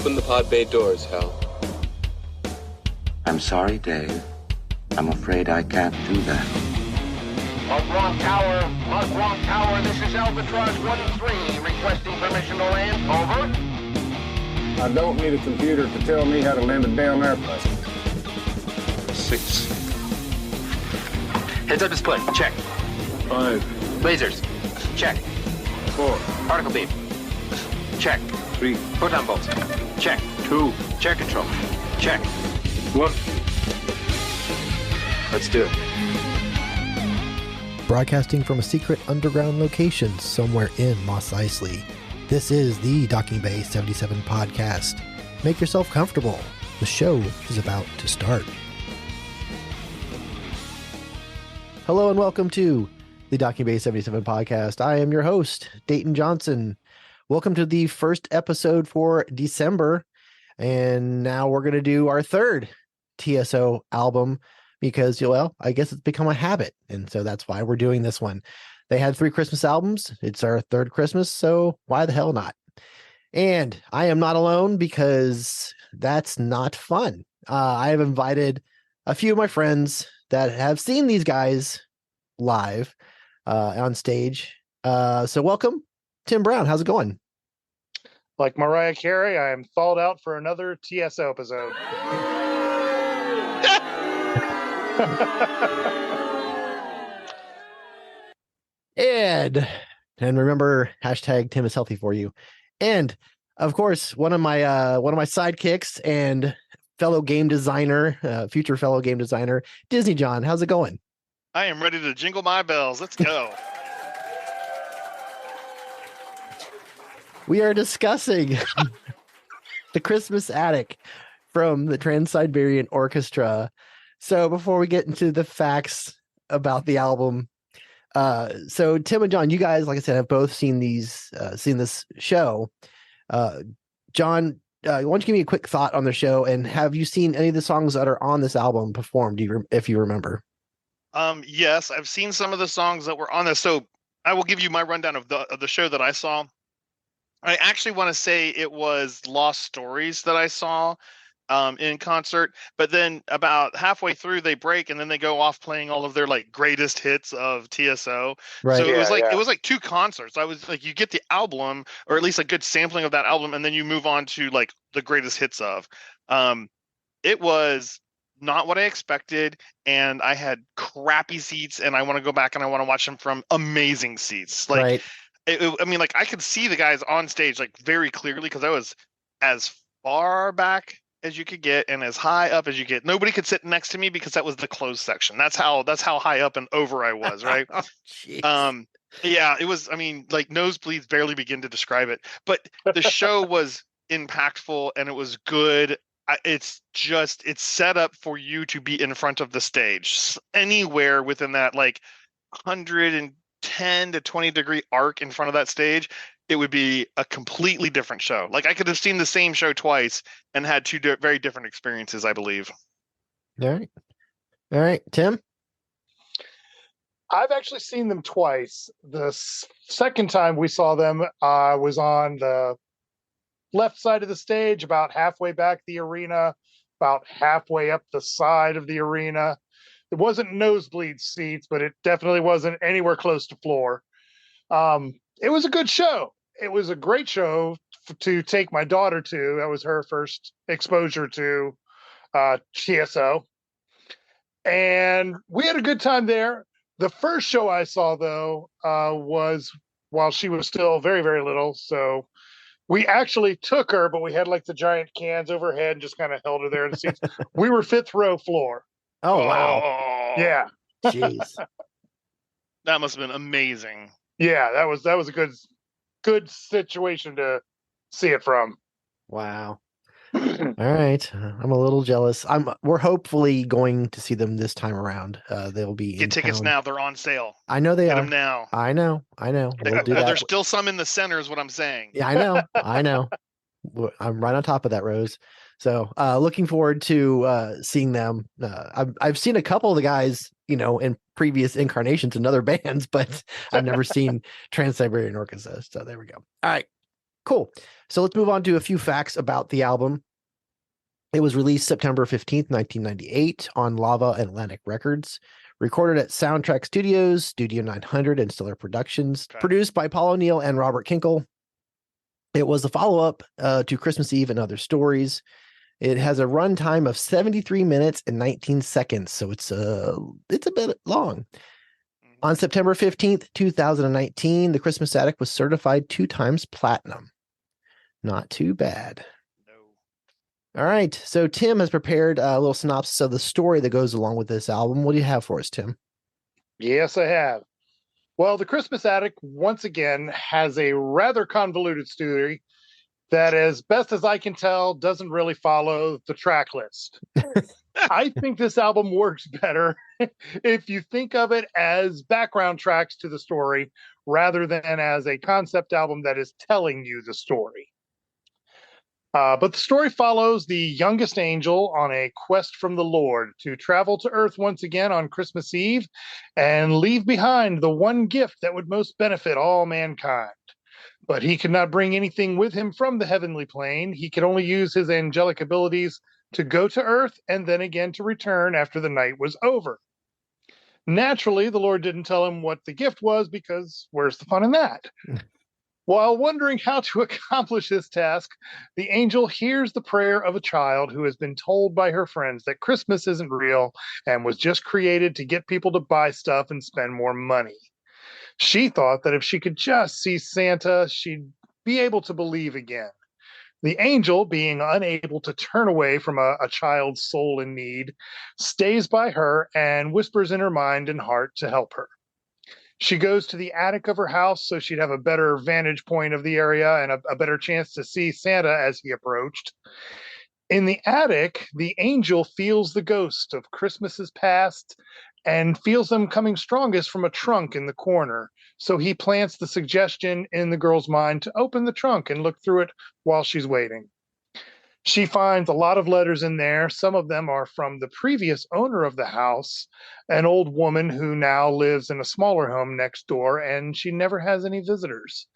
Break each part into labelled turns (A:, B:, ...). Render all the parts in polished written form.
A: Open the pod bay doors, Hal.
B: I'm sorry, Dave. I'm afraid I can't do that.
C: Mark 1 Tower, this is Albatross 1-3, requesting permission to land, over.
D: I don't need a computer to tell me how to land a damn airplane.
A: 6.
E: Heads-up display, check.
D: 5,
E: Lasers, check.
D: 4,
E: Particle beam, check.
D: 3,
E: Photon bolts, check.
D: 2,
E: Chair control, check.
D: 1.
E: Let's do it.
F: Broadcasting from a secret underground location somewhere in Mos Eisley. This is the Docking Bay 77 podcast. Make yourself comfortable. The show is about to start. Hello and welcome to the Docking Bay 77 podcast. I am your host, Dayton Johnson. Welcome to the first episode for December. And now we're going to do our third TSO album because, well, I guess it's become a habit. And so that's why we're doing this one. They had 3 Christmas albums. It's our third Christmas, so why the hell not? And I am not alone because that's not fun. I have invited a few of my friends that have seen these guys live on stage. So welcome, Tim Brown. How's it going?
G: Like Mariah Carey, I am thawed out for another TSO episode.
F: and remember, hashtag Tim is healthy for you. And of course, one of my sidekicks and fellow game designer, future fellow game designer, Disney John. How's it going?
H: I am ready to jingle my bells. Let's go.
F: We are discussing the Christmas Attic from the Trans-Siberian Orchestra. So before we get into the facts about the album, so Tim and John, you guys, like I said, have both seen this show. John, why don't you give me a quick thought on the show, and have you seen any of the songs that are on this album performed, if you remember?
H: Yes, I've seen some of the songs that were on this. So I will give you my rundown of the show that I saw. I actually want to say it was Lost Stories that I saw in concert, but then about halfway through they break and then they go off playing all of their like greatest hits of TSO. Right. So it was like 2 concerts. I was like, you get the album, or at least a good sampling of that album, and then you move on to like the greatest hits of. It was not what I expected, and I had crappy seats, and I want to go back and I want to watch them from amazing seats. Like, right. I mean, like I could see the guys on stage like very clearly because I was as far back as you could get and as high up as you get. Nobody could sit next to me because that was the closed section. That's how high up and over I was, right? Yeah, it was, I mean, like nosebleeds barely begin to describe it. But the show was impactful and it was good. It's set up for you to be in front of the stage. Anywhere within that like 110 to 20 degree arc in front of that stage, it would be a completely different show. Like I could have seen the same show twice and had 2 very different experiences, I believe.
F: All right, Tim?
G: I've actually seen them twice. The second time we saw them was on the left side of the stage, about halfway back the arena, about halfway up the side of the arena. It wasn't nosebleed seats, but it definitely wasn't anywhere close to floor. It was a good show. It was a great show to take my daughter to. That was her first exposure to TSO. And we had a good time there. The first show I saw, though, was while she was still very, very little. So we actually took her, but we had like the giant cans overhead and just kind of held her there in the seats. We were 5th row floor.
F: Oh, wow.
G: Yeah.
F: Jeez.
H: That must have been amazing.
G: Yeah, that was a good situation to see it from.
F: Wow. All right. I'm a little jealous. We're hopefully going to see them this time around. They'll be
H: Get tickets now. They're on sale.
F: I know they
H: Get
F: are.
H: them now.
F: I know. We'll do that.
H: There's still some in the center is what I'm saying.
F: Yeah, I know. I'm right on top of that, Rose. So looking forward to seeing them. I've seen a couple of the guys, in previous incarnations in other bands, but I've never seen Trans-Siberian Orchestra. So there we go. All right. Cool. So let's move on to a few facts about the album. It was released September 15th, 1998 on Lava and Atlantic Records, recorded at Soundtrack Studios, Studio 900, and Stellar Productions, produced by Paul O'Neill and Robert Kinkle. It was a follow-up to Christmas Eve and Other Stories. It has a runtime of 73 minutes and 19 seconds, so it's a bit long. On September 15th, 2019, The Christmas Attic was certified 2 times platinum. Not too bad. All right. So Tim has prepared a little synopsis of the story that goes along with this album. What do you have for us, Tim?
G: Yes, I have. Well, The Christmas Attic, once again, has a rather convoluted story that, as best as I can tell, doesn't really follow the track list. I think this album works better if you think of it as background tracks to the story rather than as a concept album that is telling you the story. But the story follows the youngest angel on a quest from the Lord to travel to Earth once again on Christmas Eve and leave behind the one gift that would most benefit all mankind. But he could not bring anything with him from the heavenly plane. He could only use his angelic abilities to go to Earth and then again to return after the night was over. Naturally, the Lord didn't tell him what the gift was because where's the fun in that? While wondering how to accomplish this task, the angel hears the prayer of a child who has been told by her friends that Christmas isn't real and was just created to get people to buy stuff and spend more money. She thought that if she could just see Santa, she'd be able to believe again. The angel, being unable to turn away from a child's soul in need, stays by her and whispers in her mind and heart to help her. She goes to the attic of her house so she'd have a better vantage point of the area and a better chance to see Santa as he approached. In the attic, the angel feels the ghost of Christmases past and feels them coming strongest from a trunk in the corner. So he plants the suggestion in the girl's mind to open the trunk and look through it while she's waiting. She finds a lot of letters in there. Some of them are from the previous owner of the house, an old woman who now lives in a smaller home next door, and she never has any visitors.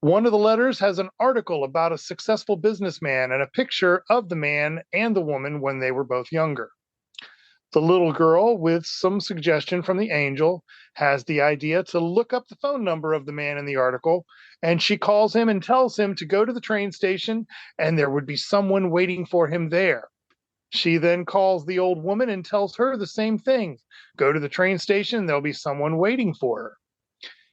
G: One of the letters has an article about a successful businessman and a picture of the man and the woman when they were both younger. The little girl, with some suggestion from the angel, has the idea to look up the phone number of the man in the article, and she calls him and tells him to go to the train station, and there would be someone waiting for him there. She then calls the old woman and tells her the same thing. Go to the train station, there'll be someone waiting for her.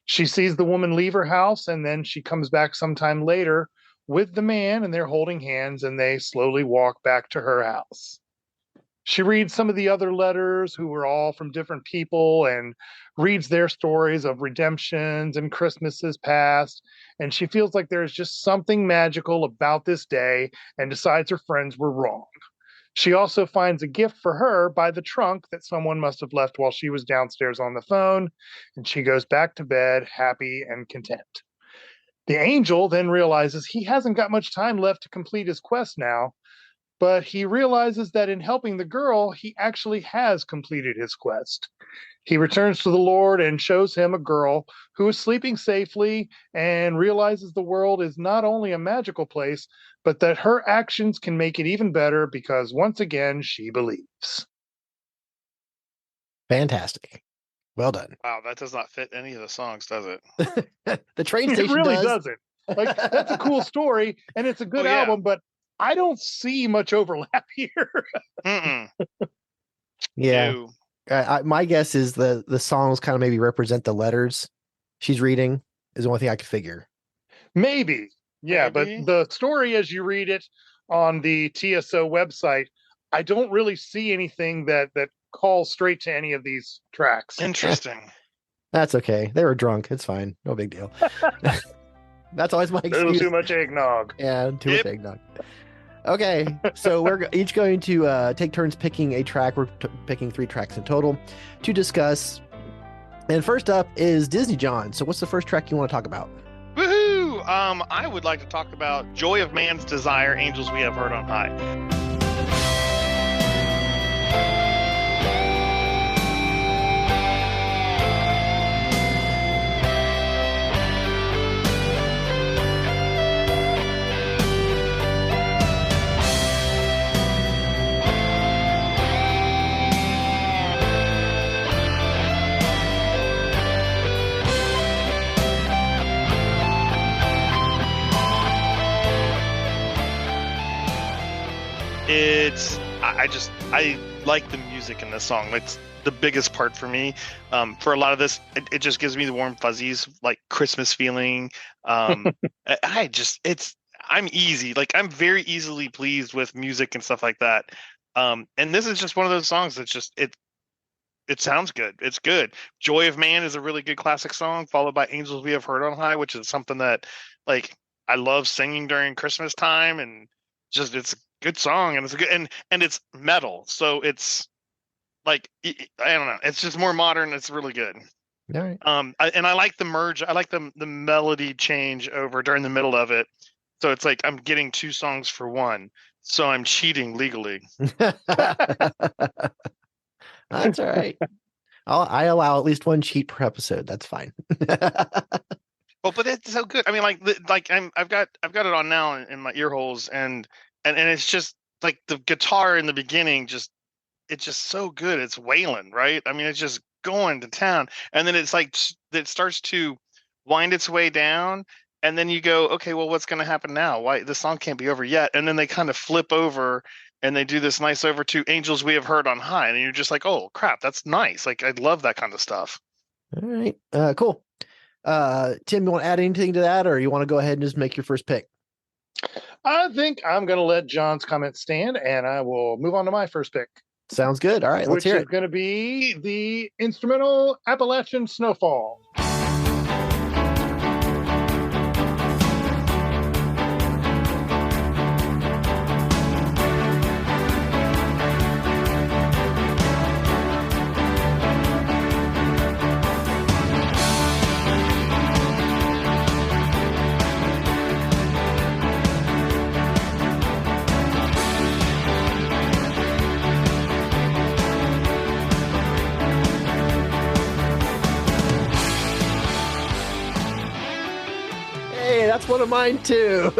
G: She sees the woman leave her house, and then she comes back sometime later with the man, and they're holding hands, and they slowly walk back to her house. She reads some of the other letters who were all from different people and reads their stories of redemptions and Christmases past. And she feels like there's just something magical about this day and decides her friends were wrong. She also finds a gift for her by the trunk that someone must have left while she was downstairs on the phone. And she goes back to bed happy and content. The angel then realizes he hasn't got much time left to complete his quest now. But he realizes that in helping the girl, he actually has completed his quest. He returns to the Lord and shows him a girl who is sleeping safely and realizes the world is not only a magical place, but that her actions can make it even better because once again, she believes.
F: Fantastic. Well done.
H: Wow, that does not fit any of the songs, does it?
F: The train station
G: It really
F: does.
G: doesn't. Like, that's a cool story and it's a good album, but I don't see much overlap here.
H: Mm-mm.
F: Yeah.
H: No.
F: My guess is the songs kind of maybe represent the letters she's reading is the only thing I could figure.
G: Maybe. Yeah,
H: Maybe.
G: but the story as you read it on the TSO website, I don't really see anything that calls straight to any of these tracks.
H: Interesting.
F: That's okay. They were drunk. It's fine. No big deal. That's always my
G: A little
F: excuse.
G: too much eggnog.
F: Yeah, too much eggnog. Okay, so we're each going to take turns picking a track. We're picking 3 tracks in total to discuss. And first up is Disney John. So what's the first track you want to talk about?
H: Woohoo! I would like to talk about Joy of Man's Desire, Angels We Have Heard on High. I like the music in this song. It's the biggest part for me. For a lot of this, it just gives me the warm fuzzies, like Christmas feeling. I'm easy. Like, I'm very easily pleased with music and stuff like that. And this is just one of those songs that's just it sounds good. It's good. Joy of Man is a really good classic song, followed by Angels We Have Heard on High, which is something that, like, I love singing during Christmas time, and just it's a good song, and it's a good and it's metal, so it's like, I don't know, it's just more modern. It's really good.
F: All right.
H: I like the merge. I like the melody change over during the middle of it, so it's like I'm getting two songs for one. So I'm cheating legally.
F: That's all right. I allow at least one cheat per episode. That's fine.
H: Well, but it's so good. I mean, I've got it on now in my ear holes, and it's just like the guitar in the beginning, it's just so good. It's wailing, right? I mean, it's just going to town, and then it's like it starts to wind its way down, and then you go, okay, well, what's going to happen now? Why the song can't be over yet? And then they kind of flip over, and they do this nice over to Angels We Have Heard on High, and you're just like, oh crap, that's nice. Like, I love that kind of stuff.
F: All right, cool. Tim, you want to add anything to that, or you want to go ahead and just make your first pick?
G: I think I'm going to let John's comment stand, and I will move on to my first pick.
F: Sounds good. All right, let's hear it.
G: Which is going to be the instrumental Appalachian Snowfall.
F: That's one of mine too.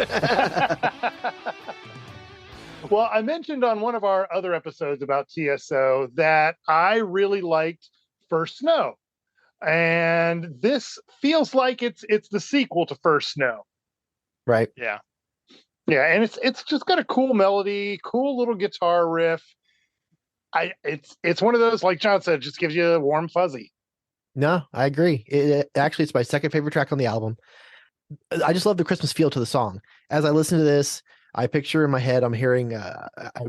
G: Well, I mentioned on one of our other episodes about TSO that I really liked First Snow, and this feels like it's the sequel to First Snow.
F: Right.
H: Yeah.
G: Yeah, and it's just got a cool melody, cool little guitar riff. It's one of those, like John said, just gives you a warm fuzzy.
F: No, I agree. Actually, it's my second favorite track on the album. I just love the Christmas feel to the song. As I listen to this, I picture in my head, I'm hearing, I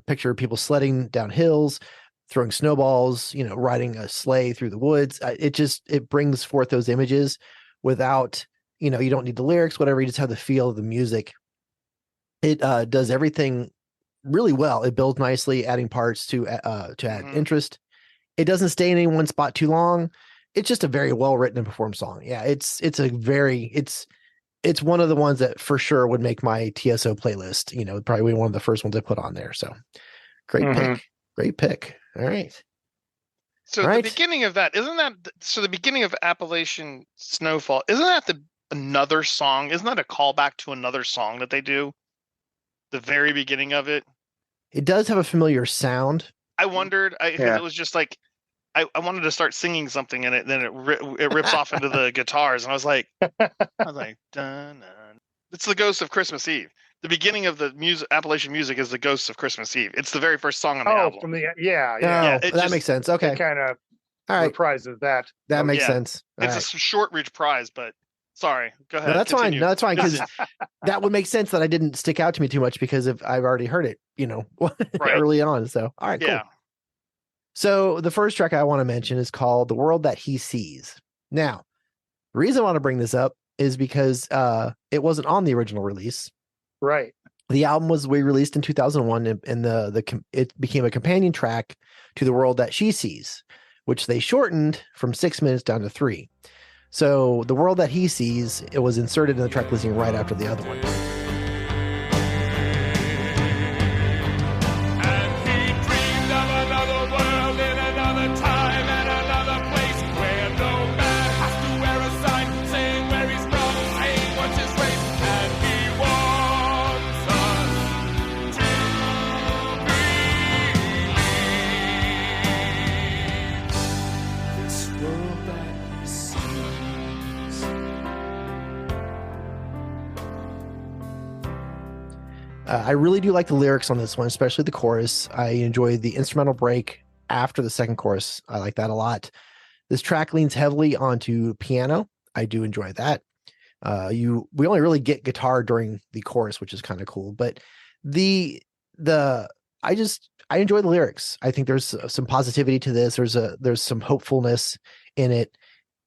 F: picture people sledding down hills, throwing snowballs, riding a sleigh through the woods. It brings forth those images without, you don't need the lyrics, whatever. You just have the feel of the music. It does everything really well. It builds nicely, adding parts to add interest. It doesn't stay in any one spot too long. It's just a very well written and performed song. Yeah, it's one of the ones that for sure would make my TSO playlist, probably one of the first ones I put on there. So great pick. Great pick. All right.
H: So the beginning of that, the beginning of Appalachian Snowfall, isn't that another song? Isn't that a callback to another song that they do? The very beginning of it.
F: It does have a familiar sound.
H: I wondered, because it was just like, I wanted to start singing something in it, then it rips off into the guitars, and I was like, dun. It's the Ghost of Christmas Eve. The beginning of the Appalachian music is the Ghost of Christmas Eve. It's the very first song on the album.
G: From the
F: that makes sense. Okay,
G: it kind of reprises that.
F: That makes sense.
H: It's a short reprise, but sorry, go ahead.
F: No, that's fine. No, that's fine, because that would make sense that I didn't stick out to me too much because I've already heard it, early on. So all right, cool.
H: Yeah.
F: So the first track I want to mention is called The World That He Sees. Now, the reason I want to bring this up is because it wasn't on the original release.
G: Right.
F: The album was re-released in 2001, and it became a companion track to The World That She Sees, which they shortened from 6 minutes down to 3. So The World That He Sees, it was inserted in the track listing right after the other one. I really do like the lyrics on this one, especially the chorus. I enjoy the instrumental break after the second chorus. I like that a lot. This track leans heavily onto piano. I do enjoy that. We only really get guitar during the chorus, which is kind of cool. But the I enjoy the lyrics. I think there's some positivity to this. There's some hopefulness in it.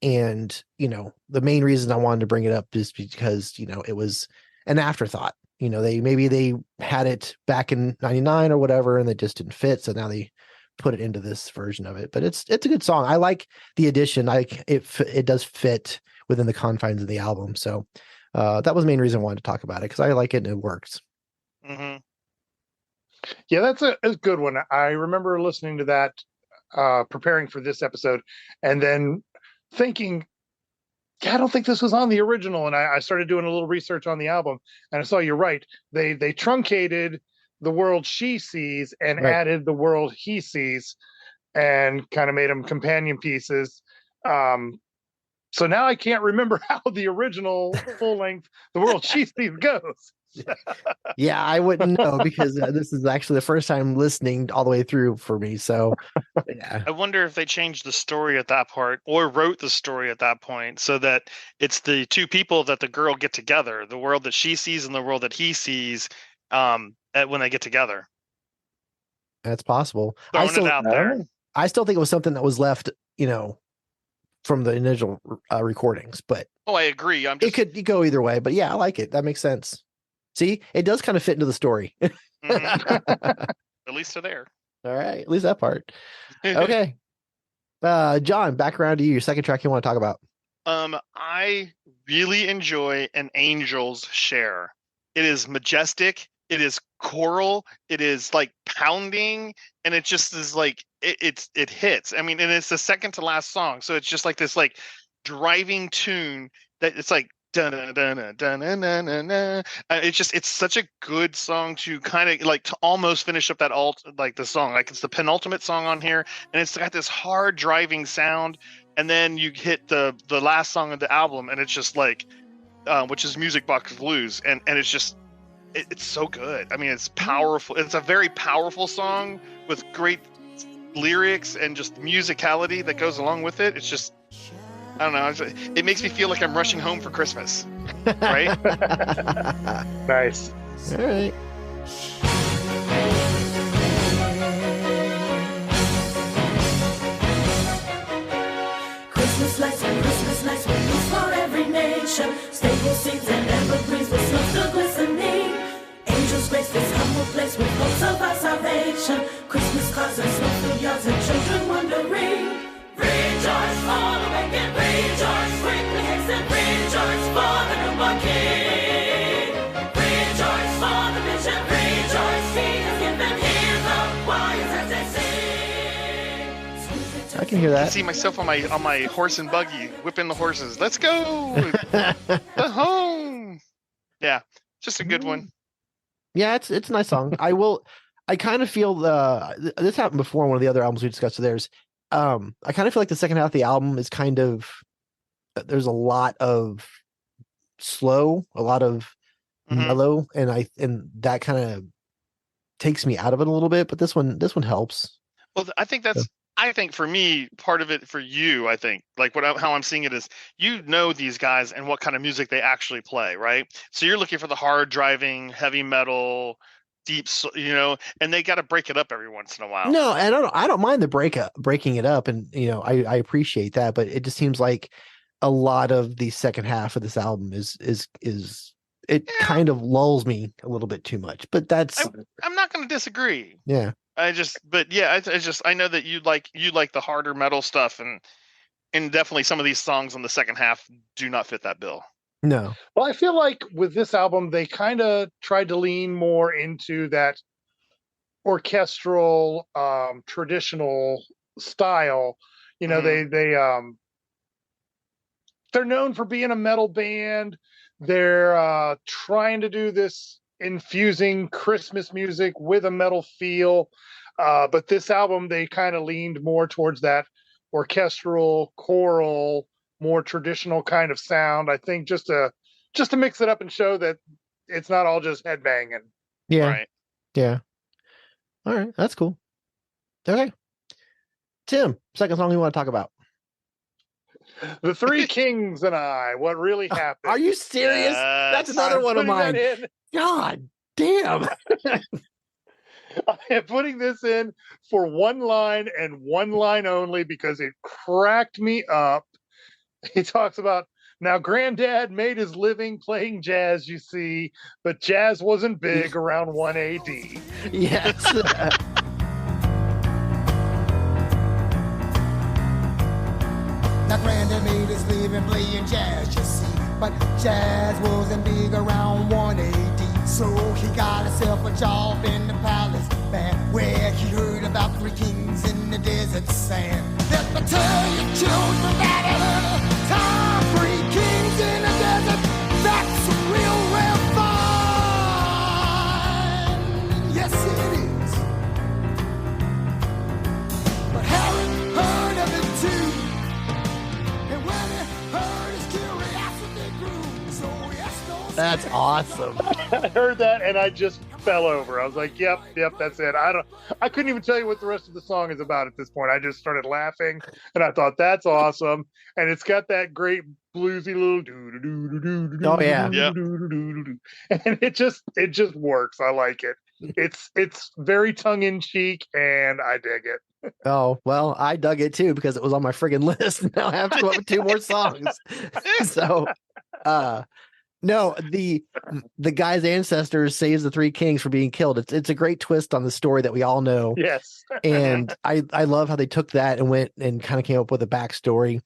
F: And, the main reason I wanted to bring it up is because, it was an afterthought. They had it back in 99 or whatever, and they just didn't fit. So now they put it into this version of it, but it's a good song. I like the addition. It does fit within the confines of the album. So that was the main reason I wanted to talk about it, because I like it and it works.
H: Mm-hmm.
G: Yeah, that's a good one. I remember listening to that, preparing for this episode, and then thinking, I don't think this was on the original. And I started doing a little research on the album, and I saw you're right. They truncated the world she sees and
F: Right.
G: added the world he sees, and kind of made them companion pieces. So now I can't remember how the original full length The World She Sees goes.
F: Yeah, I wouldn't know, because this is actually the first time listening all the way through for me. So yeah.
H: I wonder if they changed the story at that part, or wrote the story at that point, so that it's the two people that the girl get together, the world that she sees and the world that he sees, when they get together.
F: That's possible.
H: Throwing it out there.
F: I still think it was something that was left, from the initial recordings, but
H: Oh, I agree.
F: it could go either way. But yeah, I like it. That makes sense. See, it does kind of fit into the story.
H: At least to there.
F: All right, at least that part. Okay. John, back around to you. Your second track you want to talk about.
H: I really enjoy An Angel's Share. It is majestic. It is choral. It is like pounding, and it just is like it hits. I mean, and it's the second to last song, so it's just like this like driving tune that it's like it's such a good song to kind of like to almost finish up that like the song. Like, it's the penultimate song on here, and it's got this hard driving sound, and then you hit the last song of the album, and it's just like which is Music Box Blues, and it's just it's so good. I mean, it's powerful. It's a very powerful song with great lyrics and just musicality that goes along with it. It's just, I don't know. It makes me feel like I'm rushing home for Christmas, right?
G: Nice.
F: All right.
I: Christmas lights and Christmas lights were used for every nation. Stable seeds and evergreens with snow still glistening. Angels grace this humble place with hopes of our salvation. Christmas cards and snow-filled yards and children wondering. Rejoice, all awake and rejoice. Sprinkling eggs and rejoice for the newborn King. Rejoice for the mission, rejoice. He has given here the choirs as they sing.
F: I can hear that.
H: I see myself on my horse and buggy, whipping the horses. Let's go! The home! Yeah, just a good one.
F: Yeah, it's a nice song. I kind of feel this happened before in one of the other albums we discussed. So I kind of feel like the second half of the album is kind of, there's a lot of slow, a lot of mellow, and that kind of takes me out of it a little bit. But this one helps.
H: Well, I think that's. I think for me, part of it for you, I think, like how I'm seeing it is, these guys and what kind of music they actually play, right? So you're looking for the hard driving, heavy metal, deep, and they got to break it up every once in a while.
F: No, and I don't mind the breaking it up, and I appreciate that, but it just seems like a lot of the second half of this album is kind of lulls me a little bit too much. But that's
H: I'm not going to disagree.
F: Yeah.
H: I know that you like the harder metal stuff, and definitely some of these songs on the second half do not fit that bill.
F: No.
G: Well, I feel like with this album, they kind of tried to lean more into that orchestral, traditional style. They're known for being a metal band. They're trying to do this infusing Christmas music with a metal feel. But this album, they kind of leaned more towards that orchestral, choral, more traditional kind of sound. I think just to mix it up and show that it's not all just headbanging.
F: Yeah.
H: Right.
F: Yeah. All right. That's cool. Okay. Tim, second song you want to talk about?
G: The Three Kings and I. What really happened?
F: Are you serious? That's
H: Yes.
F: another
G: I'm
F: one of
G: putting that
F: mine.
G: in.
F: God damn.
G: I am putting this in for one line and one line only because it cracked me up. He talks about now Granddad made his living playing jazz, you see, but jazz wasn't big around 1 AD.
F: Yes.
J: Now Granddad made his living playing jazz, you see, but jazz wasn't big around 1 AD. So he got himself a job in the palace band, where he heard about three kings in the desert sand. Let me tell you, children, that at a time, three kings in the desert, that's real, real fine. Yes, it is. But Harry heard of it too. And when he heard, his curiosity grew. So he asked those
F: That's awesome.
G: I heard that and I just fell over. I was like, yep, that's it. I couldn't even tell you what the rest of the song is about at this point. I just started laughing and I thought that's awesome. And it's got that great bluesy little doo doo doo doo doo.
F: Oh, yeah.
H: Yep.
G: And it just works. I like it. It's very tongue in cheek and I dig it.
F: Oh, well, I dug it too because it was on my friggin' list. Now I have to come up with two more songs. So, no, the guy's ancestors saves the three kings for being killed. It's a great twist on the story that we all know.
G: Yes.
F: And I love how they took that and went and kind of came up with a backstory.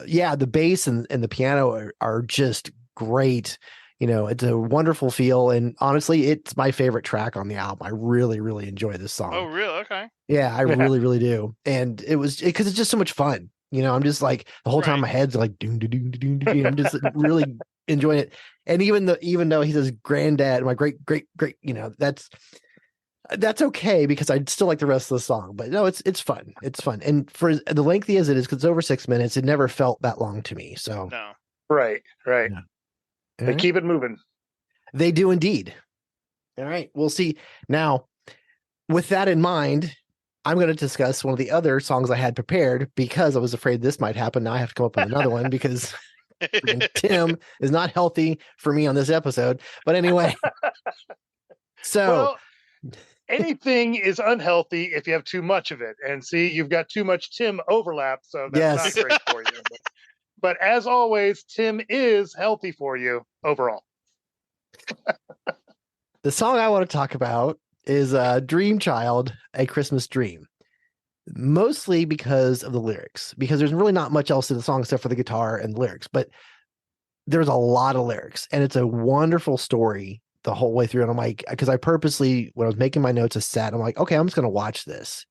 F: Yeah, the bass and the piano are just great. You know, it's a wonderful feel. And honestly, it's my favorite track on the album. I really, really enjoy this song.
H: Oh, really? Okay.
F: Yeah, I really, really do. And it was because it's just so much fun. You know, I'm just like the whole time
H: Right.
F: my head's like doom doom doom doom doom. I'm just really enjoying it. And even though he says granddad, my great, you know, that's okay because I still like the rest of the song. But no, it's fun. It's fun. And for the lengthy as it is, because it's over 6 minutes, it never felt that long to me. So
H: No.
G: Right.
F: Yeah.
G: They
F: Alright.
G: keep it moving.
F: They do indeed. All right. We'll see. Now, with that in mind, I'm going to discuss one of the other songs I had prepared because I was afraid this might happen. Now I have to come up with another one because freaking Tim is not healthy for me on this episode. But anyway, so
G: Well, anything is unhealthy if you have too much of it. And see, you've got too much Tim overlap, so that's
F: Yes.
G: not great for you. But as always, Tim is healthy for you overall.
F: the song I want to talk about is Dream Child, A Christmas Dream. Mostly because of the lyrics, because there's really not much else to the song except for the guitar and the lyrics, but there's a lot of lyrics and it's a wonderful story the whole way through. And I'm like, because I purposely, when I was making my notes, I sat, I'm like, okay, I'm just going to watch this.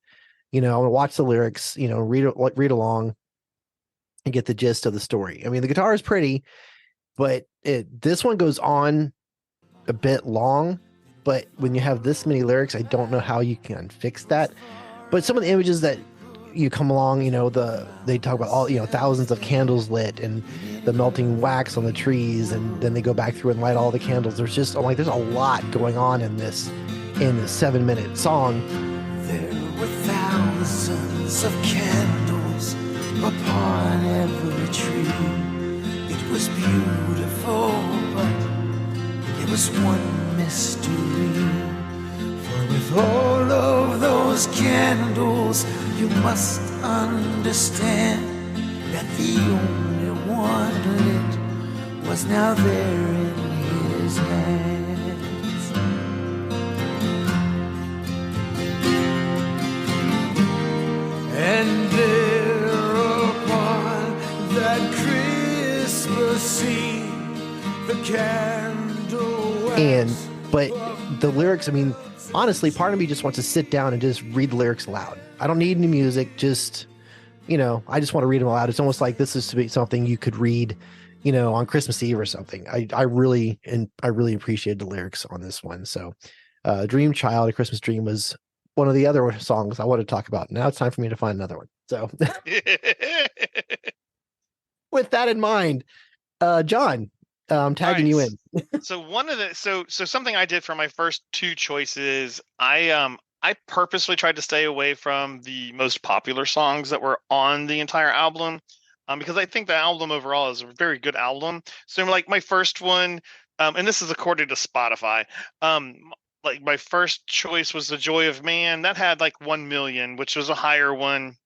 F: You know, I'm going to watch the lyrics, you know, read along and get the gist of the story. I mean, the guitar is pretty, but this one goes on a bit long, but when you have this many lyrics, I don't know how you can fix that. But some of the images that you come along, you know, they talk about all, you know, thousands of candles lit and the melting wax on the trees, and then they go back through and light all the candles. There's just, I'm like, there's a lot going on in this 7-minute song.
J: There were thousands of candles upon every tree. It was beautiful, but it was one mystery. For with all of those candles, you must understand that the only one lit was now there in his hands. And there upon that Christmas Eve, the candle
F: But the lyrics, I mean, honestly, part of me just wants to sit down and just read the lyrics aloud. I don't need any music, just, you know, I just want to read them aloud. It's almost like this is to be something you could read, you know, on Christmas Eve or something. I really appreciated the lyrics on this one. So Dream Child, A Christmas Dream was one of the other songs I wanted to talk about. Now it's time for me to find another one. So with that in mind, John, I'm tagging you in.
H: So one of the so something I did for my first two choices, I purposely tried to stay away from the most popular songs that were on the entire album, because I think the album overall is a very good album. So like my first one, and this is according to Spotify, like my first choice was The Joy of Man. That had like 1 million, which was a higher one.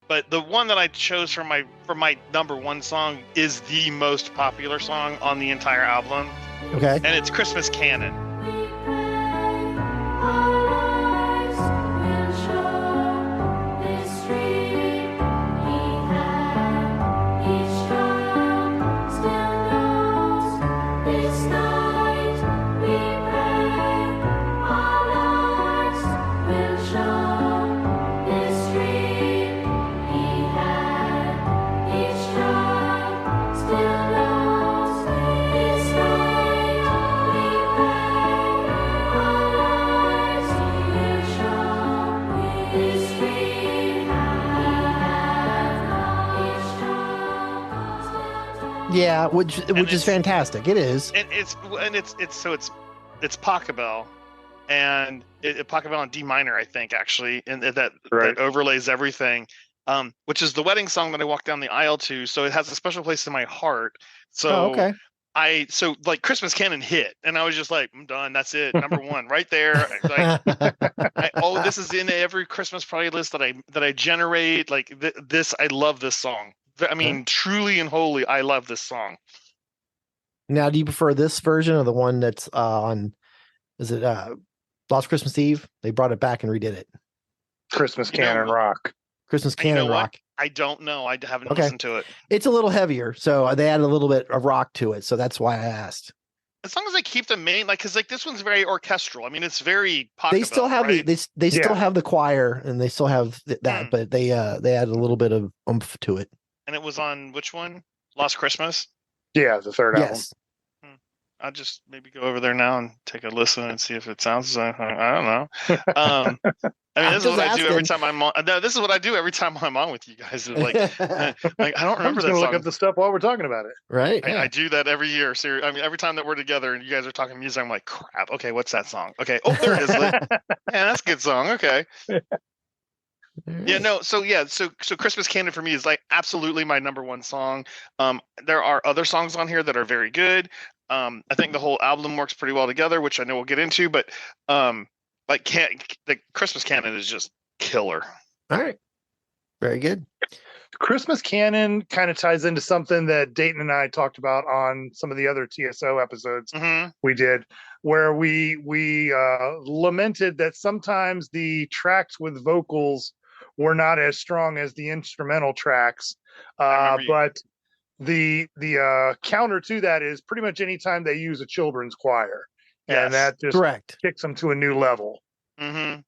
H: But the one that I chose for my number one song is the most popular song on the entire album.
F: Okay.
H: And it's Christmas Canon.
F: Yeah, which is fantastic. It is.
H: And it's Pachelbel, and Pachelbel on D minor, I think, actually, and that overlays everything. Which is the wedding song that I walk down the aisle to, so it has a special place in my heart. So
F: okay.
H: So like Christmas Canon hit, and I was just like, I'm done. That's it. Number one, right there. Like, this is in every Christmas playlist that I generate. Like this, I love this song. I mean, truly and wholly, I love this song.
F: Now, do you prefer this version or the one that's on? Is it Lost Christmas Eve? They brought it back and redid it.
G: Christmas Canon Rock.
F: Christmas Canon Rock.
H: I don't know. I haven't listened to it.
F: It's a little heavier, so they added a little bit of rock to it. So that's why I asked.
H: As long as I keep the main, like, because like this one's very orchestral. I mean, it's very Pachelbel,
F: they still have
H: right?
F: they still have the choir and they still have that, but they added a little bit of oomph to it.
H: And it was on which one? Lost Christmas?
G: Yeah, the third album.
H: I'll just maybe go over there now and take a listen and see if it sounds. I don't know. I mean, this is what I do every time I'm on. No, this is what I do every time I'm on with you guys. Like I don't remember that song.
G: Look up the stuff while we're talking about it.
F: Right.
H: I do that every year. Seriously. I mean, every time that we're together and you guys are talking music, I'm like, crap. Okay, what's that song? Okay. Oh, there it is. Yeah, that's a good song. Okay. Yeah, no. So Christmas Canon for me is like absolutely my number one song. There are other songs on here that are very good. I think the whole album works pretty well together, which I know we'll get into, but the Christmas Canon is just killer.
F: All right. Very good.
G: Christmas Canon kind of ties into something that Dayton and I talked about on some of the other TSO episodes we did, where we lamented that sometimes the tracks with vocals were not as strong as the instrumental tracks. But the counter to that is pretty much anytime they use a children's choir. And that just kicks them to a new level.
H: Mm-hmm.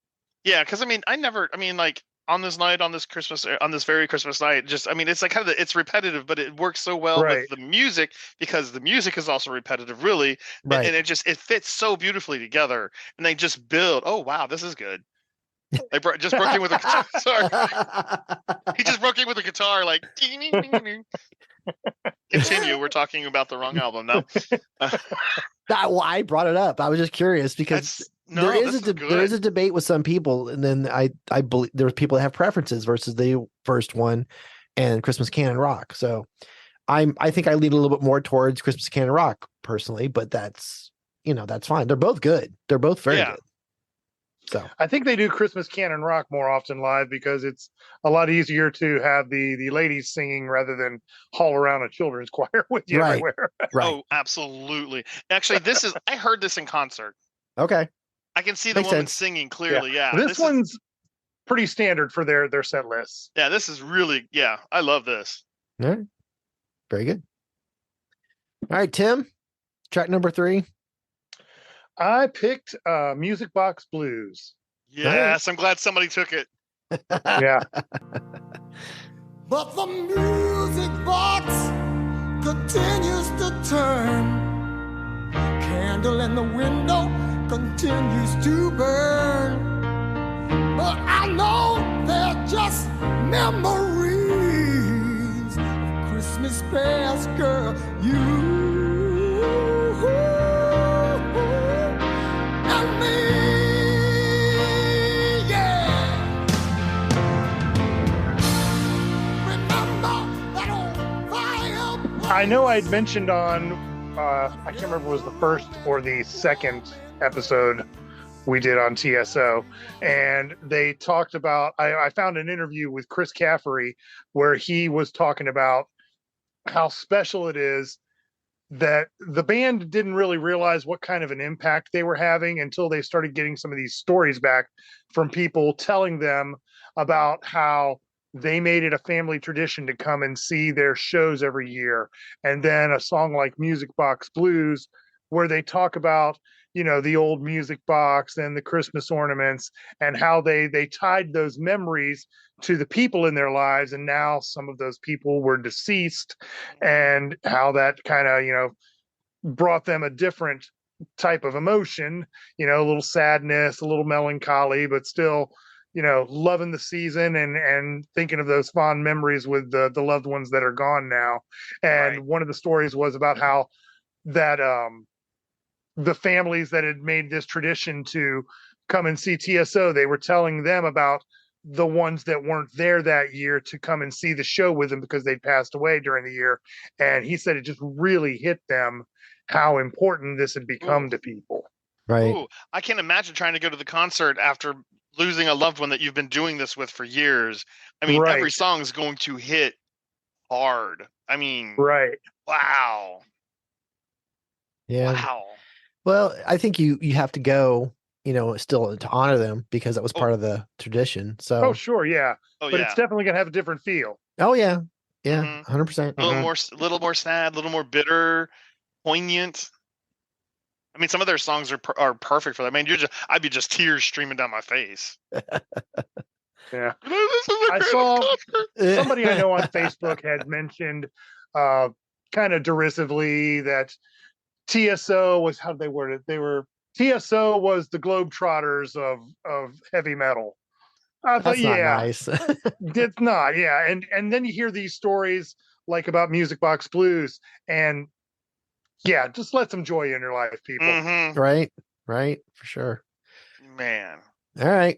H: Yeah, because like on this very Christmas night, just it's like kind of it's repetitive, but it works so well with the music because the music is also repetitive, really, and it fits so beautifully together, and they just build. Oh wow, this is good. They just broke in with a guitar. Sorry, he just broke in with a guitar, like. Continue. We're talking about the wrong album now.
F: I brought it up. I was just curious because there is a debate with some people, and then I believe there's people that have preferences versus the first one and Christmas Canon Rock. So I think I lean a little bit more towards Christmas Canon Rock personally, but that's fine. They're both good. They're both very good. So
G: I think they do Christmas Canon Rock more often live because it's a lot easier to have the ladies singing rather than haul around a children's choir with you everywhere.
F: Right.
H: Oh, absolutely. Actually, I heard this in concert.
F: Okay.
H: I can see the woman singing clearly. Yeah.
G: This one's pretty standard for their set lists.
H: Yeah, this is really, I love this.
F: All right. Very good. All right, Tim, track number 3.
G: I picked Music Box Blues.
H: Yes, I'm glad somebody took it.
G: Yeah.
J: But the music box continues to turn. Candle in the window continues to burn. But I know they're just memories of Christmas past, girl. You
G: I know I'd mentioned on, I can't remember if it was the first or the second episode we did on TSO, and they talked about, I found an interview with Chris Caffery where he was talking about how special it is that the band didn't really realize what kind of an impact they were having until they started getting some of these stories back from people telling them about how they made it a family tradition to come and see their shows every year. And then a song like Music Box Blues, where they talk about, you know, the old music box and the Christmas ornaments and how they tied those memories to the people in their lives. And now some of those people were deceased, and how that kind of, you know, brought them a different type of emotion, you know, a little sadness, a little melancholy, but still, you know, loving the season and thinking of those fond memories with the loved ones that are gone now. And
H: Right.
G: one of the stories was about how that the families that had made this tradition to come and see TSO, they were telling them about the ones that weren't there that year to come and see the show with them because they'd passed away during the year. And he said it just really hit them how important this had become
H: Ooh.
G: to people.
F: Right.
H: Ooh, I can't imagine trying to go to the concert after losing a loved one that you've been doing this with for years. I mean, every
G: Right.
H: song is going to hit hard. I mean,
G: Right.
H: wow.
F: Yeah.
H: Wow.
F: Well, I think you have to go, you know, still to honor them because that was
H: Oh,
F: part of the tradition.
G: Oh,
F: So,
G: sure. Yeah.
H: oh
G: But it's
H: yeah.
G: definitely going to have a different feel.
F: oh yeah, yeah,
H: Mhm.
F: 100%.
H: A little
G: Mhm.
H: more, little more sad, a little more bitter, poignant. I mean, some of their songs are perfect for that. I mean, I'd be just tears streaming down my face.
G: Yeah.
H: This is the
G: I
H: greatest
G: saw
H: concert.
G: somebody I know on Facebook had mentioned kind of derisively that TSO was, how did they word it? They were, TSO was the Globetrotters of heavy metal. I thought,
F: That's not
G: yeah,
F: nice.
G: it's not, yeah. And then you hear these stories like about Music Box Blues, and yeah, just let some joy in your life, people.
H: Mm-hmm.
F: Right, right, for sure.
H: Man.
F: All right.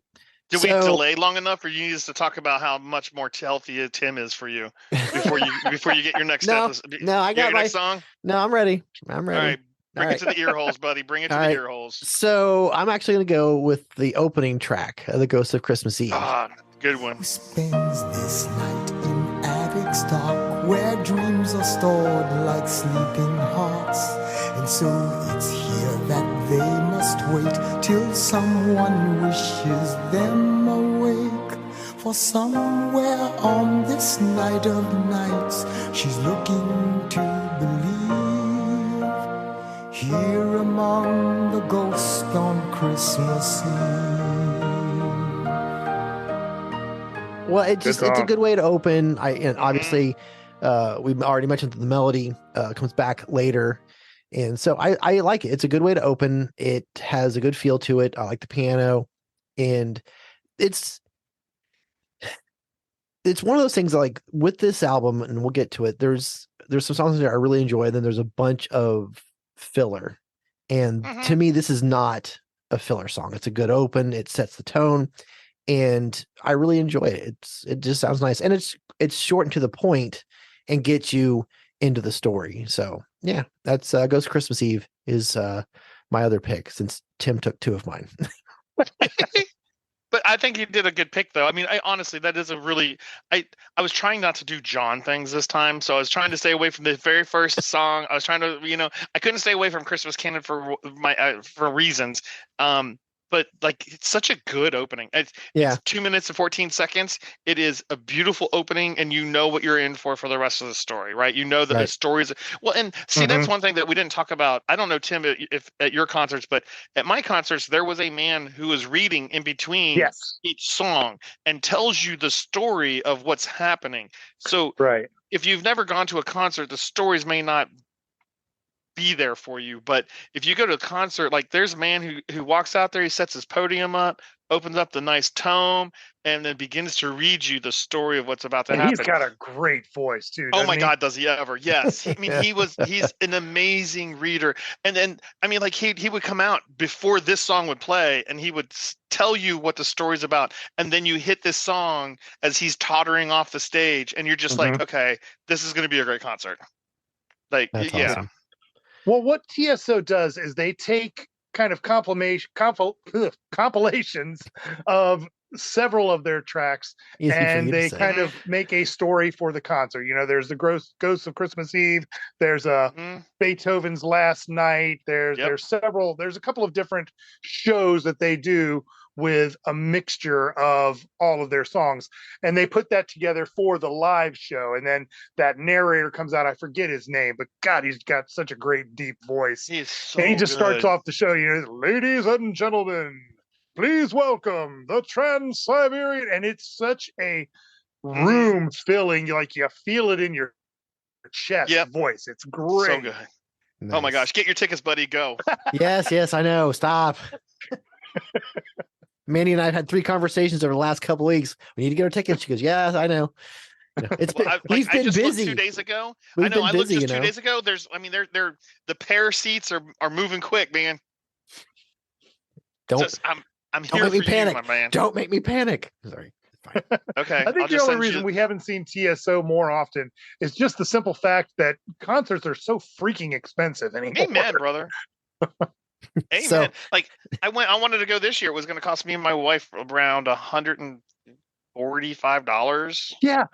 H: Did we
F: So,
H: delay long enough, or you need us to talk about how much more healthy Tim is for you before you get your next
F: no,
H: episode?
F: no, I
H: You got
F: got
H: your
F: my,
H: next song?
F: no, I'm ready. I'm
H: All
F: ready.
H: right, bring
F: All
H: it to the ear holes, buddy. Bring it to
F: All
H: the
F: right.
H: ear holes.
F: So I'm actually going to go with the opening track of The Ghost of Christmas Eve.
H: Ah, good one.
J: Who spends this night in attic stock, where dreams are stored like sleeping hearts? And so it's here that they must wait till someone wishes them awake. For somewhere on this night of nights, she's looking to believe, here among the ghosts on Christmas Eve.
F: Well, it's a
G: song.
F: good way to open. And
H: Mhm.
F: obviously, we've already mentioned that the melody comes back later, and so I like it. It's a good way to open. It has a good feel to it. I like the piano, and it's one of those things that, like, with this album, and we'll get to it. There's some songs that I really enjoy, then there's a bunch of filler, and to
H: Mhm.
F: me, this is not a filler song. It's a good open. It sets the tone, and I really enjoy it. It just sounds nice, and it's short and to the point, and gets you into the story. So yeah, that's Ghost Christmas Eve is my other pick, since Tim took two of mine.
H: But I think you did a good pick, though. I mean, I honestly, that is a really. I was trying not to do John things this time, so I was trying to stay away from the very first song. I was trying to, I couldn't stay away from Christmas Canon for for reasons. But like, it's such a good opening.
F: Yeah.
H: It's 2 minutes and 14 seconds. It is a beautiful opening, and you know what you're in for the rest of the story, right? You know that the
F: Right.
H: stories. Well, and see, that's one thing that we didn't talk about. I don't know, Tim, if at your concerts, but at my concerts, there was a man who was reading in between
G: Yes.
H: each song and tells you the story of what's happening. So
G: Right.
H: if you've never gone to a concert, the stories may not be there for you. But if you go to a concert, like, there's a man who walks out there, he sets his podium up, opens up the nice tome, and then begins to read you the story of what's about to
G: And he's
H: happen.
G: got a great voice too.
H: Oh
G: Doesn't
H: my
G: he?
H: God, does he ever? Yes. I mean,
F: Yeah.
H: he's an amazing reader. And then, I mean, like, he would come out before this song would play, and he would tell you what the story's about. And then you hit this song as he's tottering off the stage, and you're just like, okay, this is going to be a great concert. Like,
F: That's
H: yeah.
F: awesome.
G: Well, what TSO does is they take kind of compilations of several of their tracks,
F: Easy for you
G: and
F: to
G: they
F: say.
G: kind of make a story for the concert. You know, there's the Ghosts of Christmas Eve. There's
H: Mhm.
G: Beethoven's Last Night. There's
H: Yep.
G: there's a couple of different shows that they do with a mixture of all of their songs, and they put that together for the live show. And then that narrator comes out. I forget his name, but God, he's got such a great deep voice.
H: He's so
G: And he just starts
H: good.
G: off the show, you know, ladies and gentlemen, please welcome the Trans-Siberian. And it's such a room filling, like you feel it in your chest
H: Yep.
G: voice. It's great.
H: So good. Oh my
F: Nice.
H: gosh, get your tickets, buddy. Go.
F: Yes, I know. Stop. Mandy and I have had 3 conversations over the last couple weeks. We need to get our tickets. She goes, "Yeah, I know." It's been, we've
H: I
F: been
H: just looked
F: busy.
H: 2 days ago.
F: We've
H: I know.
F: been
H: I looked
F: busy,
H: just
F: you
H: 2
F: know?
H: days ago. They're the pair seats are moving quick, man.
F: Don't
H: I'm
F: don't
H: here
F: make me
H: for
F: panic.
H: you, my man.
F: Don't make me panic. Sorry.
H: Okay.
G: I think the only reason we haven't seen TSO more often is just the simple fact that concerts are so freaking expensive anymore.
H: Amen, brother. Amen.
F: So-
H: Like I wanted to go this year. It was going to cost me and my wife around $145.
G: Yeah.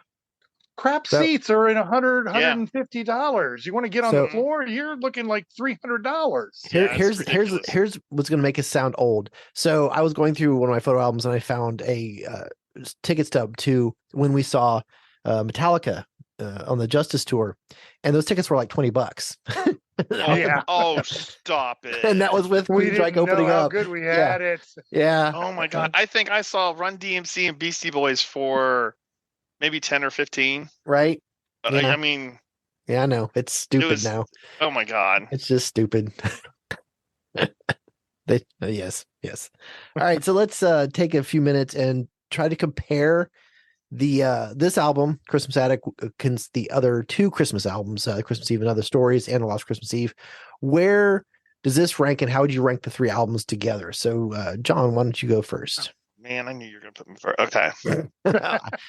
G: Crap
F: So-
G: seats are in $100,
H: Yeah.
G: $150. You want to get on
F: So-
G: the floor, you're looking like $300.
H: Yeah, it's
F: here's
H: ridiculous.
F: what's going to make us sound old. So I was going through one of my photo albums and I found a ticket stub to when we saw Metallica on the Justice tour, and those tickets were like $20.
G: Yeah.
H: Oh, stop it.
F: And that was with
G: We
F: Queensryche
G: didn't know
F: opening
G: how
F: up.
G: good we
F: Yeah.
G: had it.
F: Yeah.
H: Oh my god. I think I saw Run DMC and Beastie Boys for maybe 10 or 15.
F: Right. Yeah.
H: I mean,
F: Yeah, I know. It's stupid
H: was-
F: now.
H: oh my god.
F: It's just stupid. Yes. All right, so let's take a few minutes and try to compare the this album, Christmas Attic, against the other 2 Christmas albums, Christmas Eve and Other Stories, and Lost Christmas Eve. Where does this rank, and how would you rank the 3 albums together? So, John, why don't you go first?
H: Man, I knew you were gonna put me first. Okay.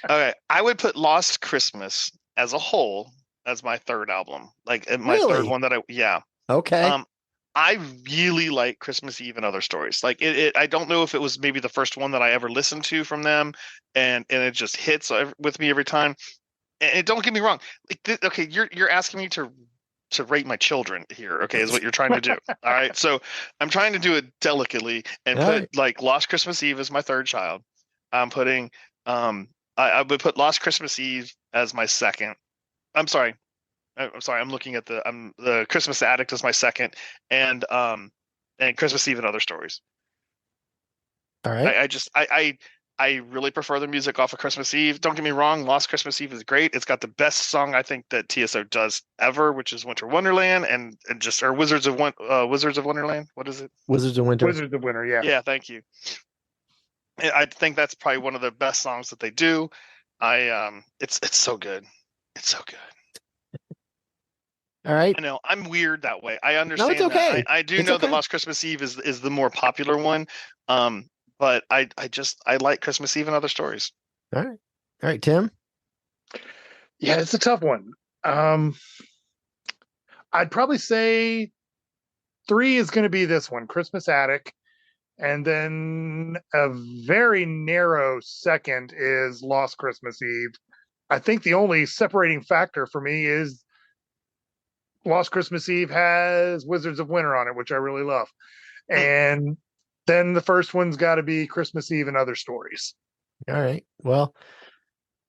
H: Okay. I would put Lost Christmas as a whole as my 3rd album. Like my
F: Really?
H: 3rd one that yeah.
F: Okay.
H: I really like Christmas Eve and Other Stories. Like I don't know if it was maybe the first one that I ever listened to from them, and it just hits with me every time. And don't get me wrong. Like, okay, you're asking me to rate my children here. Okay, is what you're trying to do. All right, so I'm trying to do it delicately and
F: All
H: put
F: right.
H: like Lost Christmas Eve as my 3rd child. I'm putting I would put Lost Christmas Eve as my 2nd. I'm sorry. I'm looking at the Christmas Addict as my 2nd, and Christmas Eve and Other Stories.
F: All right.
H: I really prefer the music off of Christmas Eve. Don't get me wrong, Lost Christmas Eve is great. It's got the best song I think that TSO does ever, which is Winter Wonderland and just or Wizards of Wonderland. What is it?
F: Wizards of Winter.
G: Wizards of Winter, yeah.
H: Yeah, thank you. I think that's probably one of the best songs that they do. It's so good. It's so good.
F: All right.
H: I know I'm weird that way. I understand.
F: okay.
H: That. I do
F: It's
H: know
F: okay.
H: that Lost Christmas Eve is the more popular one. But I like Christmas Eve and Other Stories.
F: All right, Tim.
G: Yeah, it's a tough one. I'd probably say 3 is going to be this one, Christmas Attic. And then a very narrow second is Lost Christmas Eve. I think the only separating factor for me is Lost Christmas Eve has Wizards of Winter on it, which I really love. And then the first one's got to be Christmas Eve and Other Stories.
F: All right. Well,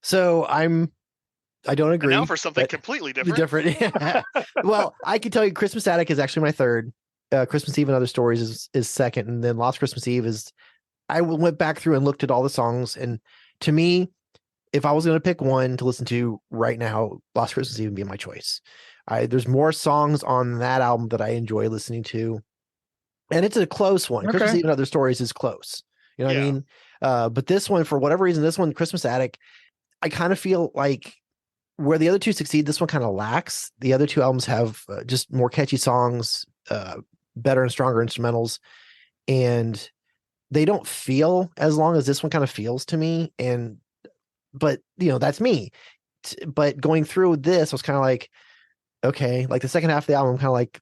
F: so I don't agree.
H: And now for something
F: but-
H: completely different.
F: Different. Well, I can tell you Christmas Attic is actually my 3rd. Christmas Eve and Other Stories is 2nd. And then Lost Christmas Eve is, I went back through and looked at all the songs. And to me, if I was going to pick one to listen to right now, Lost Christmas Eve would be my choice. There's more songs on that album that I enjoy listening to. And it's a close one.
G: Okay.
F: Christmas Eve and Other Stories is close. You know what I
H: Yeah.
F: mean? But this one, for whatever reason, this one, Christmas Attic, I kind of feel like where the other 2 succeed, this one kind of lacks. The other 2 albums have just more catchy songs, better and stronger instrumentals, and they don't feel as long as this one kind of feels to me. But that's me. But going through this, I was kind of like, okay. Like the second half of the album, I'm kind of like,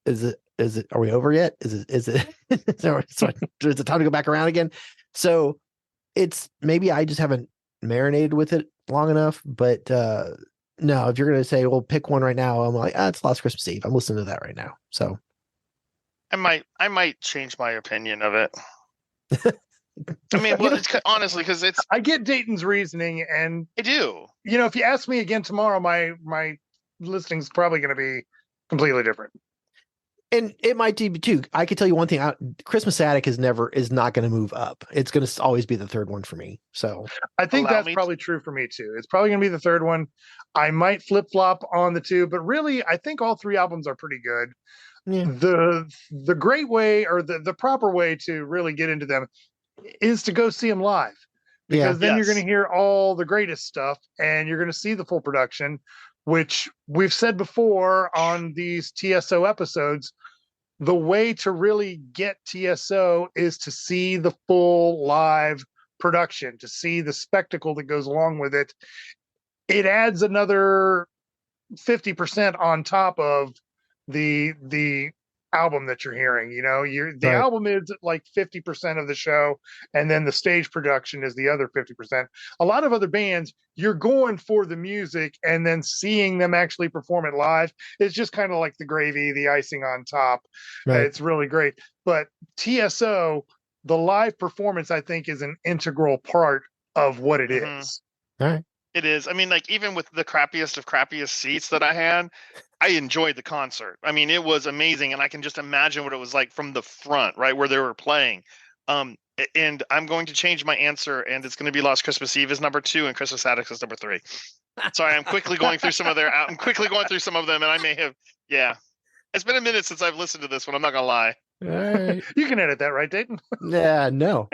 F: is it, are we over yet? Is it, is it time to go back around again? So it's maybe I just haven't marinated with it long enough, but no, if you're going to say, well, pick one right now, I'm like, it's Last Christmas Eve. I'm listening to that right now. So
H: I might change my opinion of it. I mean, well, it's honestly because it's.
G: I get Dayton's reasoning, and
H: I do.
G: You know, if you ask me again tomorrow, my listing's probably going to be completely different.
F: And it might be too. I could tell you one thing: Christmas Attic is not going to move up. It's going to always be the third one for me. So
G: I think that's probably true for me too. It's probably going to be the third one. I might flip flop on the two, but really, I think all three albums are pretty good.
F: Yeah.
G: The great way, or the proper way to really get into them, is to go see them live, because then you're going to hear all the greatest stuff, and you're going to see the full production, which we've said before on these TSO episodes. The way to really get TSO is to see the full live production, to see the spectacle that goes along with it. It adds another 50% on top of the album that you're hearing. You know, the album is like 50% of the show, and then the stage production is the other 50%. A lot of other bands, you're going for the music, and then seeing them actually perform it live is just kind of like the gravy, the icing on top. It's really great. But TSO, the live performance, I think, is an integral part of what it is.
F: All right.
H: It is. I mean, like, even with the crappiest of crappiest seats that I had, I enjoyed the concert. I mean, it was amazing, and I can just imagine what it was like from the front, right where they were playing. And I'm going to change my answer, and it's going to be Last Christmas Eve is number 2, and Christmas Attic is number 3. Sorry, I'm quickly going through some of them, and I may have. Yeah, it's been a minute since I've listened to this one. I'm not gonna lie.
F: All right.
G: You can edit that, right, Dayton?
F: Yeah, no.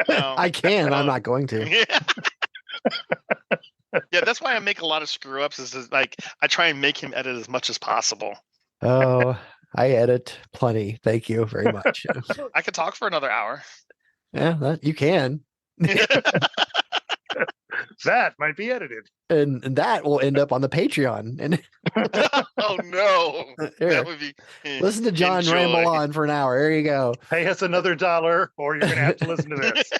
F: I can. I'm not going to.
H: Yeah. Yeah, that's why I make a lot of screw ups. Is like I try and make him edit as much as possible.
F: Oh, I edit plenty. Thank you very much.
H: I could talk for another hour.
F: Yeah, you can.
G: That might be edited,
F: and that will end up on the Patreon. And
H: oh no, that would be.
F: Listen to John ramble on for an hour. There you go.
G: Pay us another $1, or you're gonna have to listen to this.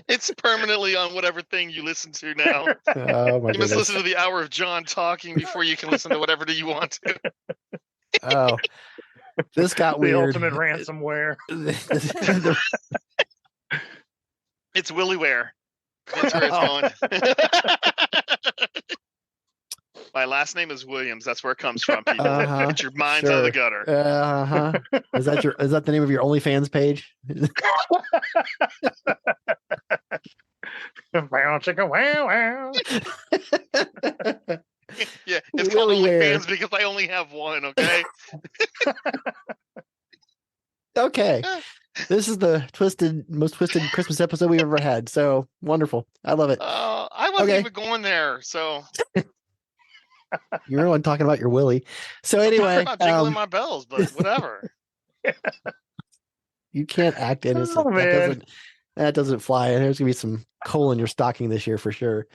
H: It's permanently on whatever thing you listen to now.
F: Oh my
H: You must listen to the hour of John talking before you can listen to whatever you want to.
F: Oh, this got
G: the
F: weird.
G: ultimate ransomware.
H: It's Willyware. That's where it's going. My last name is Williams. That's where it comes from, people. Get your minds out of the gutter.
F: Is that the name of your OnlyFans page?
G: Wow, chicken, wow, wow.
H: Yeah, it's called OnlyFans because I only have one. Okay.
F: Okay. This is the most twisted Christmas episode we've ever had. So wonderful. I love it.
H: I wasn't even going there. So
F: you're the one talking about your Willie. So anyway,
H: I'm not jiggling my bells, but whatever.
F: You can't act innocent.
G: Oh,
F: that doesn't fly. There's gonna be some coal in your stocking this year for sure.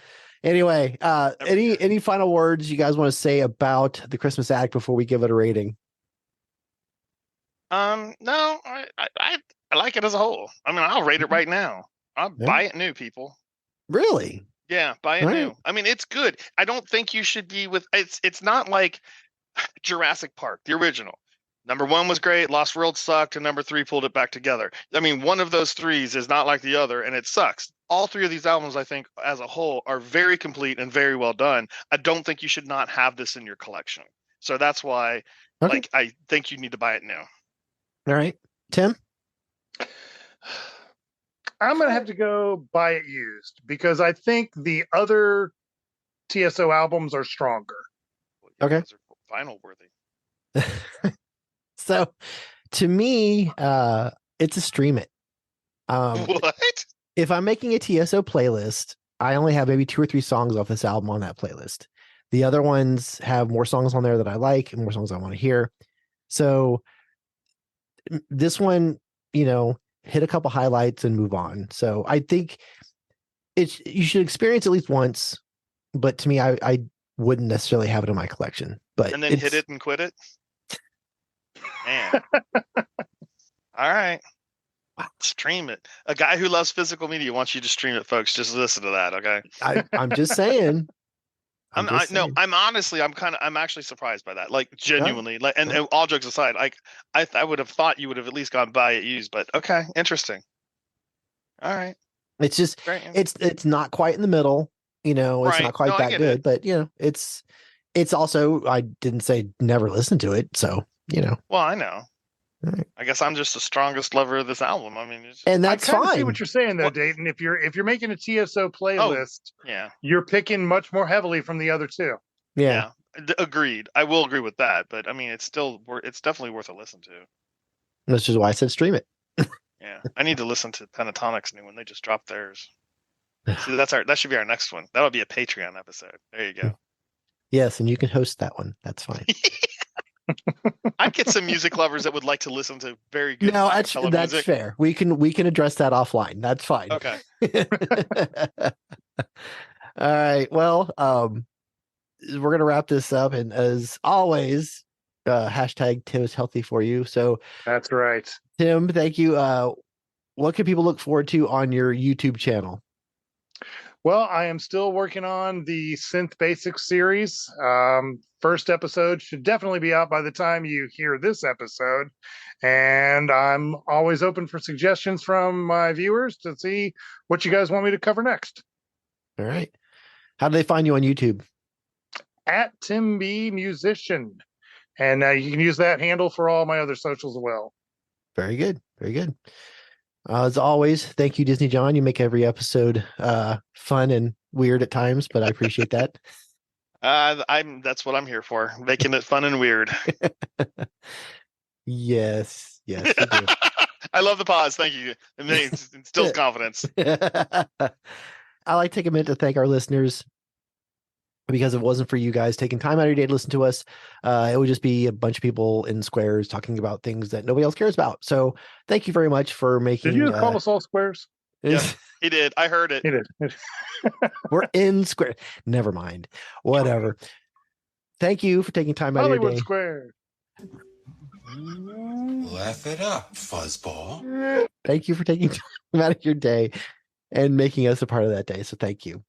F: Anyway, any final words you guys want to say about the Christmas Attic before we give it a rating?
H: No, I like it as a whole. I mean, I'll rate it right now. I'll buy it new, people.
F: Really?
H: Yeah, buy it new. I mean, it's good. I don't think you should be with it's not like Jurassic Park, the original. Number 1 was great, Lost World sucked, and number 3 pulled it back together. I mean, one of those threes is not like the other, and it sucks. All 3 of these albums, I think, as a whole, are very complete and very well done. I don't think you should not have this in your collection. So that's why, I think you need to buy it new.
F: All right. Tim?
G: I'm going to have to go buy it used, because I think the other TSO albums are stronger.
H: Well, yeah, those are vinyl worthy.
F: So to me, it's a stream it.
H: What?
F: If I'm making a TSO playlist, I only have maybe 2 or 3 songs off this album on that playlist. The other ones have more songs on there that I like and more songs I want to hear. So this one, hit a couple highlights and move on. So I think you should experience at least once. But to me, I wouldn't necessarily have it in my collection. But
H: And then hit it and quit it. Man. All right. Stream it. A guy who loves physical media wants you to stream it, folks. Just listen to that, okay?
F: I'm just saying.
H: I'm actually surprised by that. Like genuinely. Like and all jokes aside, like I would have thought you would have at least gone buy it used, but okay, interesting. All right.
F: It's just
H: Great.
F: it's not quite in the middle, you know, it's not quite that good, but you know, it's also, I didn't say never listen to it, so you know.
H: Well, I know.
F: Right.
H: I guess I'm just the strongest lover of this album. I mean,
F: and that's
G: I
F: fine.
G: See what you're saying though, Dayton. If you're making a TSO playlist, you're picking much more heavily from the other two.
F: Yeah.
H: Agreed. I will agree with that, but I mean, it's definitely worth a listen to.
F: That's just why I said stream it.
H: Yeah, I need to listen to Pentatonic's new one. They just dropped theirs. See, that should be our next one. That would be a Patreon episode. There you go.
F: Yes, and you can host that one. That's fine.
H: I'd get some music lovers that would like to listen to very good.
F: No, that's fair. We can address that offline. That's fine.
H: Okay.
F: All right. Well, we're gonna wrap this up, and as always, hashtag Tim is healthy for you. So
G: that's right.
F: Tim, thank you. What can people look forward to on your YouTube channel?
G: Well, I am still working on the Synth Basics series. First episode should definitely be out by the time you hear this episode. And I'm always open for suggestions from my viewers to see what you guys want me to cover next.
F: All right. How do they find you on YouTube?
G: At Tim B Musician. And you can use that handle for all my other socials as well.
F: Very good. Very good. As always, thank you, Disney John. You make every episode fun and weird at times, but I appreciate that.
H: That's what I'm here for, making it fun and weird.
F: Yes, you do.
H: I love the pause. Thank you. It instills confidence.
F: I like to take a minute to thank our listeners, because if it wasn't for you guys taking time out of your day to listen to us, it would just be a bunch of people in squares talking about things that nobody else cares about. So thank you very much for making.
G: Did you call us all squares?
H: Yeah, he did. I heard it.
G: He did.
F: We're in square. Never mind. Whatever. Thank you for taking time out of your
G: Hollywood
F: day.
G: Square.
K: Laugh it up, fuzzball.
F: Thank you for taking time out of your day and making us a part of that day. So thank you.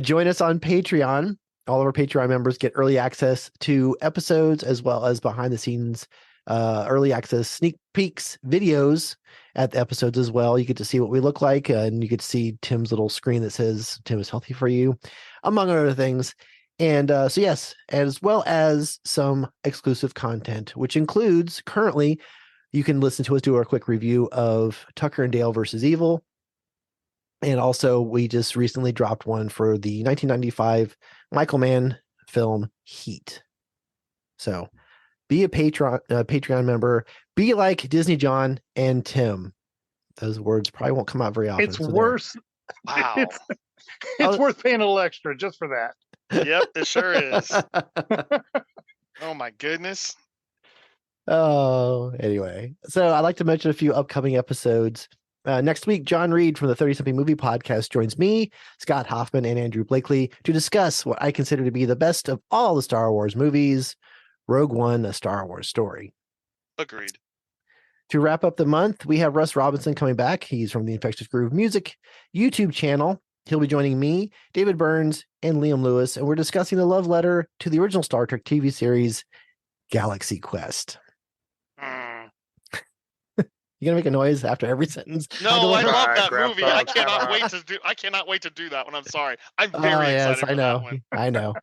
F: Join us on Patreon. All of our Patreon members get early access to episodes, as well as behind the scenes early access sneak peeks videos at the episodes as well. You get to see what we look like, and you get to see Tim's little screen that says Tim is healthy for you, among other things. And so yes, as well as some exclusive content, which includes currently, you can listen to us do our quick review of Tucker and Dale versus Evil. And also, we just recently dropped one for the 1995 Michael Mann film Heat. So be a Patreon member. Be like Disney John and Tim. Those words probably won't come out very often.
G: It's worse.
H: Wow.
G: It's worth paying a little extra just for that.
H: Yep, it sure is. Oh my goodness.
F: Oh, anyway. So I'd like to mention a few upcoming episodes. Next week, John Reed from the 30-something movie podcast joins me, Scott Hoffman, and Andrew Blakely to discuss what I consider to be the best of all the Star Wars movies, Rogue One, a Star Wars story.
H: Agreed.
F: To wrap up the month, we have Russ Robinson coming back. He's from the Infectious Groove Music YouTube channel. He'll be joining me, David Burns, and Liam Lewis, and we're discussing the love letter to the original Star Trek TV series, Galaxy Quest. You gonna make a noise after every sentence?
H: No, I love that movie. I cannot wait to do that one. I'm sorry. I'm very excited for that one.
F: I know.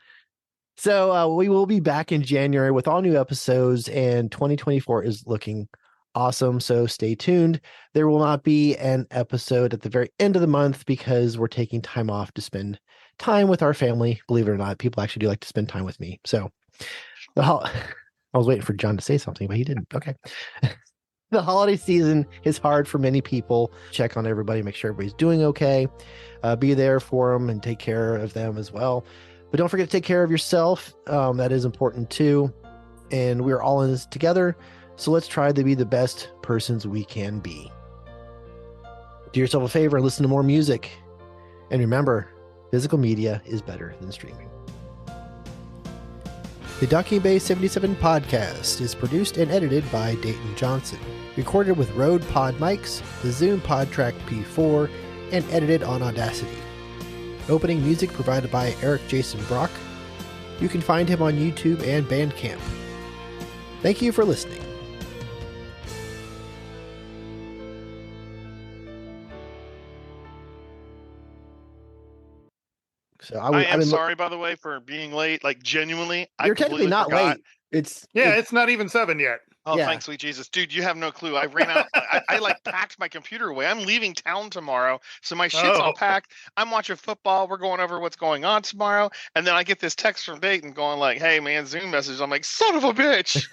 F: So we will be back in January with all new episodes, and 2024 is looking awesome. So stay tuned. There will not be an episode at the very end of the month because we're taking time off to spend time with our family. Believe it or not, people actually do like to spend time with me. So I was waiting for John to say something, but he didn't. Okay. The holiday season is hard for many people. Check on everybody, make sure everybody's doing okay. Be there for them and take care of them as well. But don't forget to take care of yourself. That is important too. And we're all in this together. So let's try to be the best persons we can be. Do yourself a favor and listen to more music. And remember, physical media is better than streaming. The Docking Bay 77 podcast is produced and edited by Dayton Johnson. Recorded with Rode Pod mics, the Zoom PodTrack P4, and edited on Audacity. Opening music provided by Eric Jason Brock. You can find him on YouTube and Bandcamp. Thank you for listening. So
H: I am sorry, by the way, for being late. Like, genuinely,
F: You're
H: I
F: technically
H: completely
F: not
H: forgot.
F: late. It's
G: It's not even 7 yet.
H: Oh,
F: Yeah.
H: thanks, sweet Jesus. Dude, you have no clue. I ran out. I like packed my computer away. I'm leaving town tomorrow. So my shit's all
G: Oh.
H: packed. I'm watching football. We're going over what's going on tomorrow. And then I get this text from Dayton going like, hey, man, Zoom message. I'm like, son of a bitch.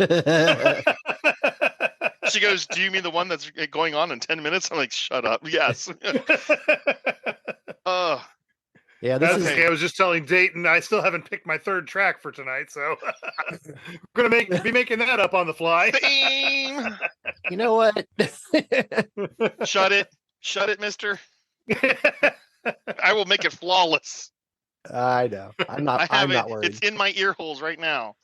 H: She goes, do you mean the one that's going on in 10 minutes? I'm like, shut up. Yes.
F: Yeah,
G: That's
F: this is
G: okay. I was just telling Dayton I still haven't picked my third track for tonight, so we're gonna be making that up on the fly.
H: Bing!
F: you know what?
H: Shut it, mister. I will make it flawless.
F: I know. I'm
H: I have
F: not
H: it.
F: worried.
H: It's in my ear holes right now.